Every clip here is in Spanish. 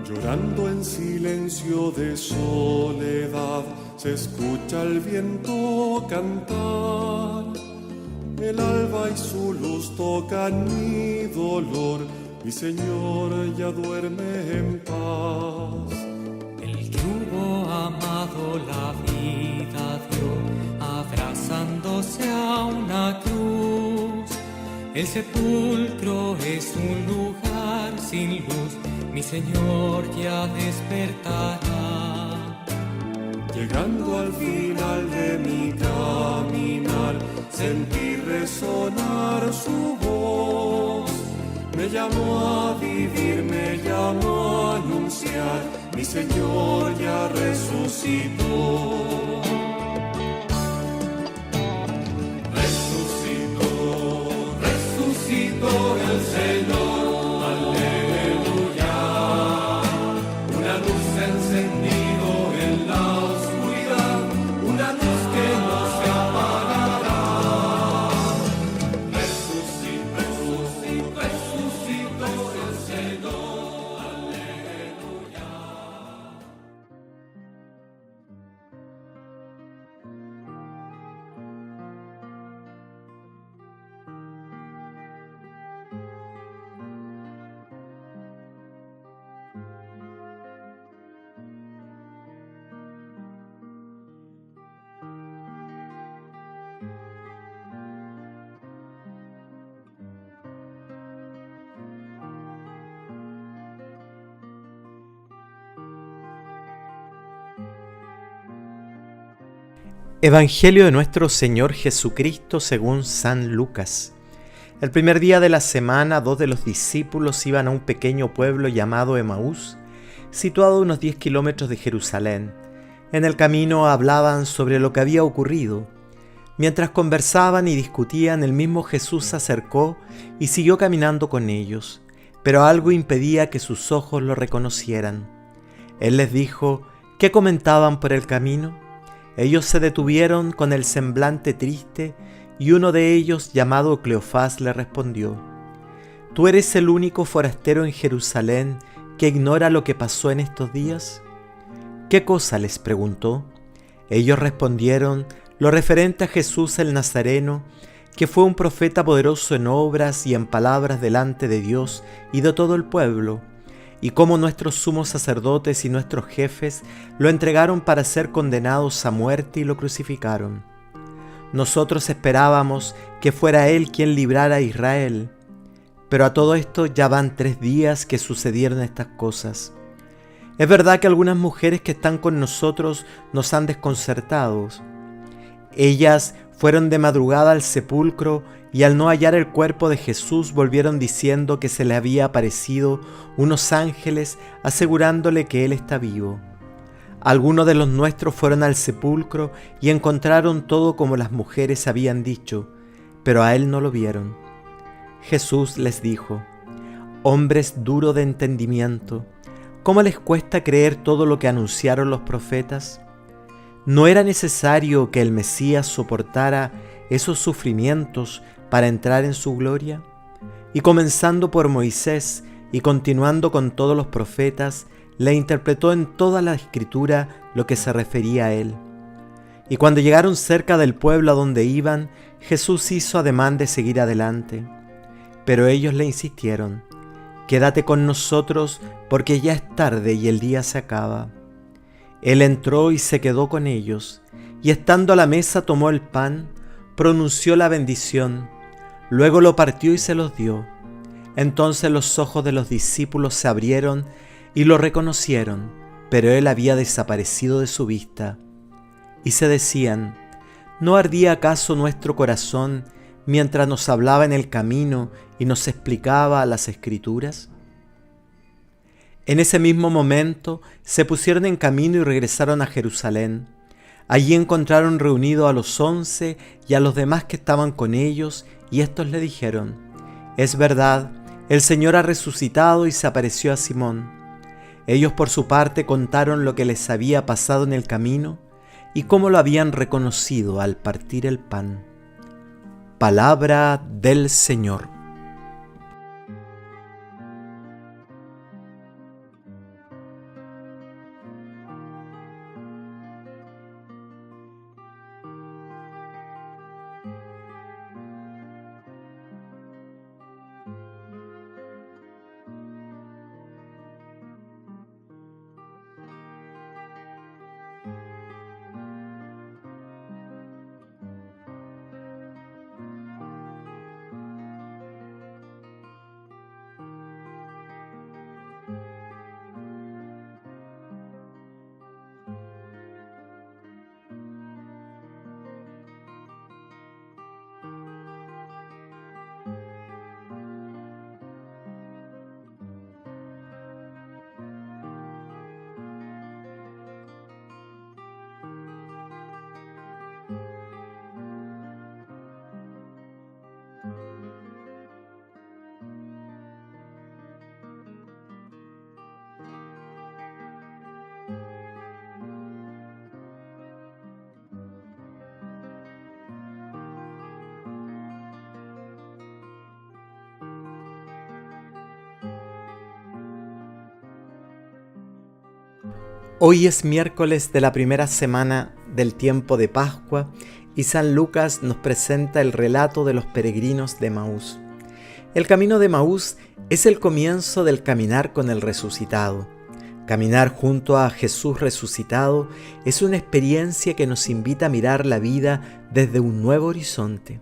Llorando en silencio de soledad, se escucha el viento cantar. El alba y su luz tocan mi dolor, mi Señor ya duerme en paz. El que hubo amado la vida dio, abrazándose a una cruz. El sepulcro es un lugar sin luz, mi Señor ya despertará. Llegando al final de mi caminar, sentí resonar su voz. Me llamó a vivir, me llamó a anunciar, mi Señor ya resucitó. Resucitó el Señor, aleluya. Una luz encendido en la oscuridad, una luz que no se apagará. Resucitó el Señor, aleluya. Evangelio de nuestro Señor Jesucristo según San Lucas. El primer día de la semana, 2 de los discípulos iban a un pequeño pueblo llamado Emaús, situado a unos 10 kilómetros de Jerusalén. En el camino hablaban sobre lo que había ocurrido. Mientras conversaban y discutían, el mismo Jesús se acercó y siguió caminando con ellos, pero algo impedía que sus ojos lo reconocieran. Él les dijo: ¿qué comentaban por el camino? Ellos se detuvieron con el semblante triste y uno de ellos, llamado Cleofás, le respondió: ¿tú eres el único forastero en Jerusalén que ignora lo que pasó en estos días? ¿Qué cosa?, les preguntó. Ellos respondieron: lo referente a Jesús el Nazareno, que fue un profeta poderoso en obras y en palabras delante de Dios y de todo el pueblo, y cómo nuestros sumos sacerdotes y nuestros jefes lo entregaron para ser condenados a muerte y lo crucificaron. Nosotros esperábamos que fuera Él quien librara a Israel, pero a todo esto ya van 3 días que sucedieron estas cosas. Es verdad que algunas mujeres que están con nosotros nos han desconcertado. Ellas fueron de madrugada al sepulcro y al no hallar el cuerpo de Jesús volvieron diciendo que se le había aparecido unos ángeles asegurándole que Él está vivo. Algunos de los nuestros fueron al sepulcro y encontraron todo como las mujeres habían dicho, pero a Él no lo vieron. Jesús les dijo: hombres duros de entendimiento, ¿cómo les cuesta creer todo lo que anunciaron los profetas? ¿No era necesario que el Mesías soportara esos sufrimientos para entrar en su gloria? Y comenzando por Moisés y continuando con todos los profetas, le interpretó en toda la Escritura lo que se refería a él. Y cuando llegaron cerca del pueblo a donde iban, Jesús hizo ademán de seguir adelante. Pero ellos le insistieron: quédate con nosotros porque ya es tarde y el día se acaba. Él entró y se quedó con ellos, y estando a la mesa tomó el pan, pronunció la bendición, luego lo partió y se los dio. Entonces los ojos de los discípulos se abrieron y lo reconocieron, pero él había desaparecido de su vista. Y se decían: ¿no ardía acaso nuestro corazón mientras nos hablaba en el camino y nos explicaba las Escrituras? En ese mismo momento se pusieron en camino y regresaron a Jerusalén. Allí encontraron reunidos a los 11 y a los demás que estaban con ellos, y estos le dijeron: es verdad, el Señor ha resucitado y se apareció a Simón. Ellos por su parte contaron lo que les había pasado en el camino y cómo lo habían reconocido al partir el pan. Palabra del Señor. Hoy es miércoles de la primera semana del tiempo de Pascua y San Lucas nos presenta el relato de los peregrinos de Emaús. El camino de Emaús es el comienzo del caminar con el resucitado. Caminar junto a Jesús resucitado es una experiencia que nos invita a mirar la vida desde un nuevo horizonte.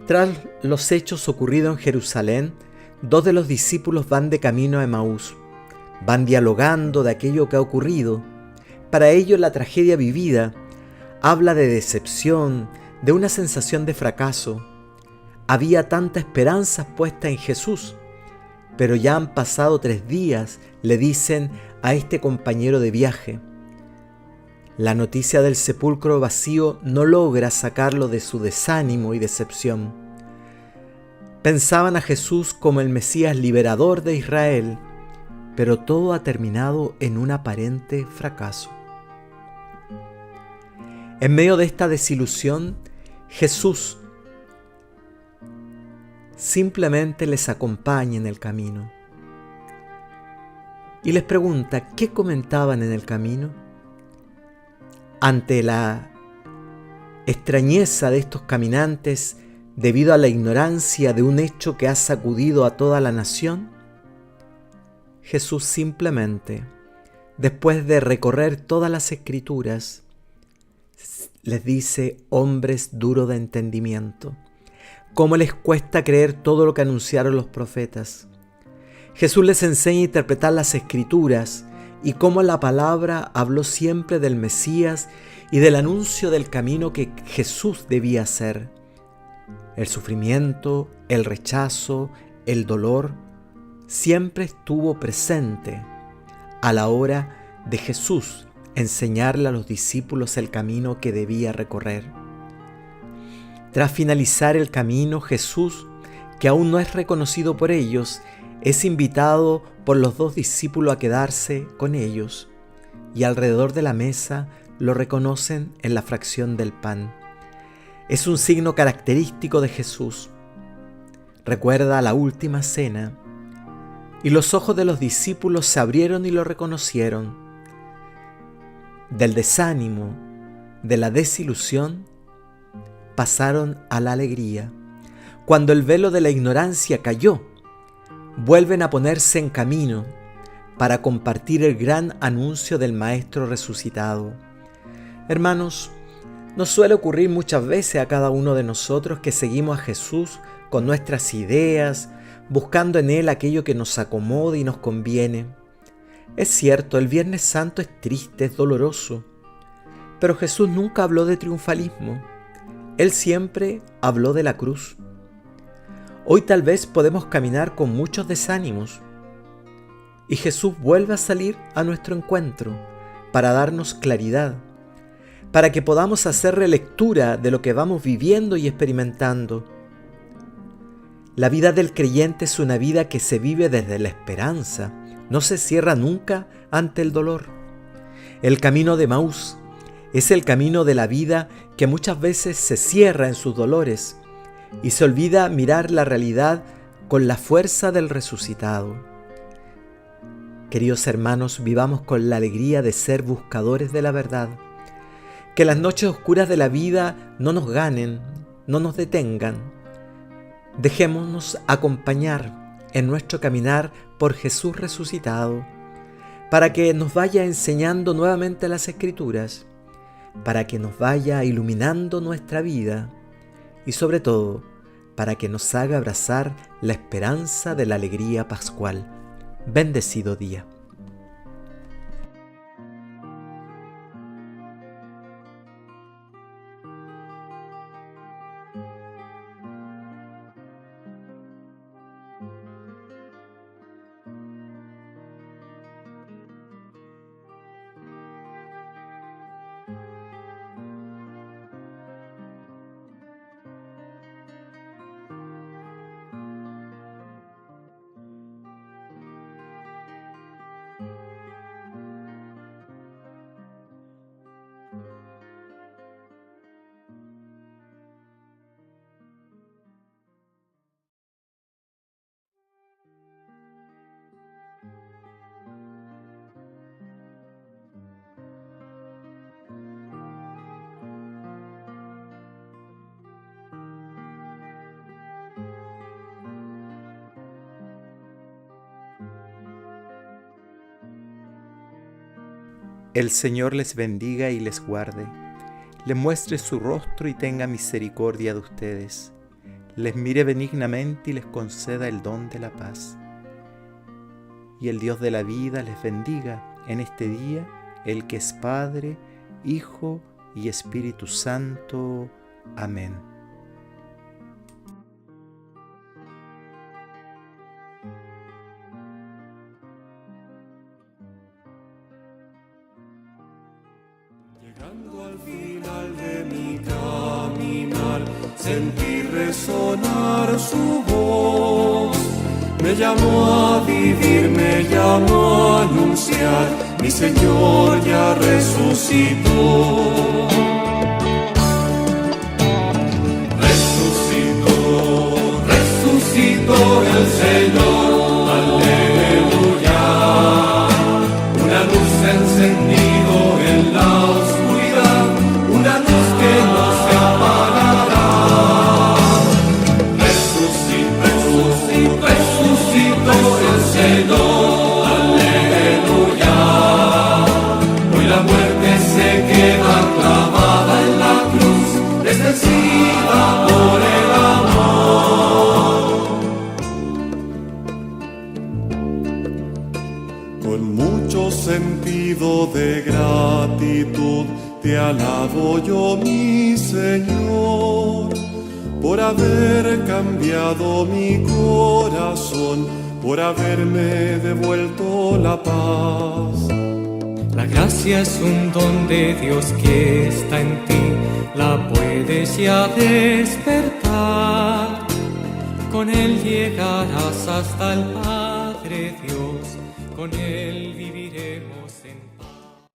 Tras los hechos ocurridos en Jerusalén, 2 de los discípulos van de camino a Emaús. Van dialogando de aquello que ha ocurrido. Para ellos la tragedia vivida habla de decepción, de una sensación de fracaso. Había tanta esperanza puesta en Jesús, pero ya han pasado 3 días, le dicen a este compañero de viaje. La noticia del sepulcro vacío no logra sacarlo de su desánimo y decepción. Pensaban a Jesús como el Mesías liberador de Israel, pero todo ha terminado en un aparente fracaso. En medio de esta desilusión, Jesús simplemente les acompaña en el camino y les pregunta qué comentaban en el camino. Ante la extrañeza de estos caminantes debido a la ignorancia de un hecho que ha sacudido a toda la nación, Jesús simplemente, después de recorrer todas las Escrituras, les dice: hombres duros de entendimiento, ¿cómo les cuesta creer todo lo que anunciaron los profetas? Jesús les enseña a interpretar las Escrituras y cómo la palabra habló siempre del Mesías y del anuncio del camino que Jesús debía hacer. El sufrimiento, el rechazo, el dolor, siempre estuvo presente a la hora de Jesús enseñarle a los discípulos el camino que debía recorrer. Tras finalizar el camino, Jesús, que aún no es reconocido por ellos, es invitado por los 2 discípulos a quedarse con ellos, y alrededor de la mesa lo reconocen en la fracción del pan. Es un signo característico de Jesús. Recuerda la última cena, y los ojos de los discípulos se abrieron y lo reconocieron. Del desánimo, de la desilusión, pasaron a la alegría. Cuando el velo de la ignorancia cayó, vuelven a ponerse en camino para compartir el gran anuncio del Maestro resucitado. Hermanos, nos suele ocurrir muchas veces a cada uno de nosotros que seguimos a Jesús con nuestras ideas, buscando en Él aquello que nos acomode y nos conviene. Es cierto, el Viernes Santo es triste, es doloroso, pero Jesús nunca habló de triunfalismo. Él siempre habló de la cruz. Hoy tal vez podemos caminar con muchos desánimos y Jesús vuelve a salir a nuestro encuentro para darnos claridad, para que podamos hacer relectura de lo que vamos viviendo y experimentando. La vida del creyente es una vida que se vive desde la esperanza, no se cierra nunca ante el dolor. El camino de Emaús es el camino de la vida que muchas veces se cierra en sus dolores y se olvida mirar la realidad con la fuerza del resucitado. Queridos hermanos, vivamos con la alegría de ser buscadores de la verdad. Que las noches oscuras de la vida no nos ganen, no nos detengan. Dejémonos acompañar en nuestro caminar por Jesús resucitado, para que nos vaya enseñando nuevamente las Escrituras, para que nos vaya iluminando nuestra vida y sobre todo, para que nos haga abrazar la esperanza de la alegría pascual. Bendecido día. El Señor les bendiga y les guarde, les muestre su rostro y tenga misericordia de ustedes, les mire benignamente y les conceda el don de la paz. Y el Dios de la vida les bendiga en este día, el que es Padre, Hijo y Espíritu Santo. Amén. Llegando al final de mi caminar, sentí resonar su voz. Me llamó a vivir, me llamó a anunciar, mi Señor ya resucitó. Resucitó, resucitó el Señor, aleluya. Una luz encendido en la oscuridad, una luz que no se apagará. Resucitó, resucitó el Señor, aleluya. Hoy la muerte se queda clavada en la cruz, desvencida por el amor. Con mucho sentido de gratitud te alabo yo, mi Señor, por haber cambiado mi corazón, por haberme devuelto la paz. La gracia es un don de Dios que está en ti, la puedes ya despertar. Con Él llegarás hasta el Padre Dios, con Él viviremos.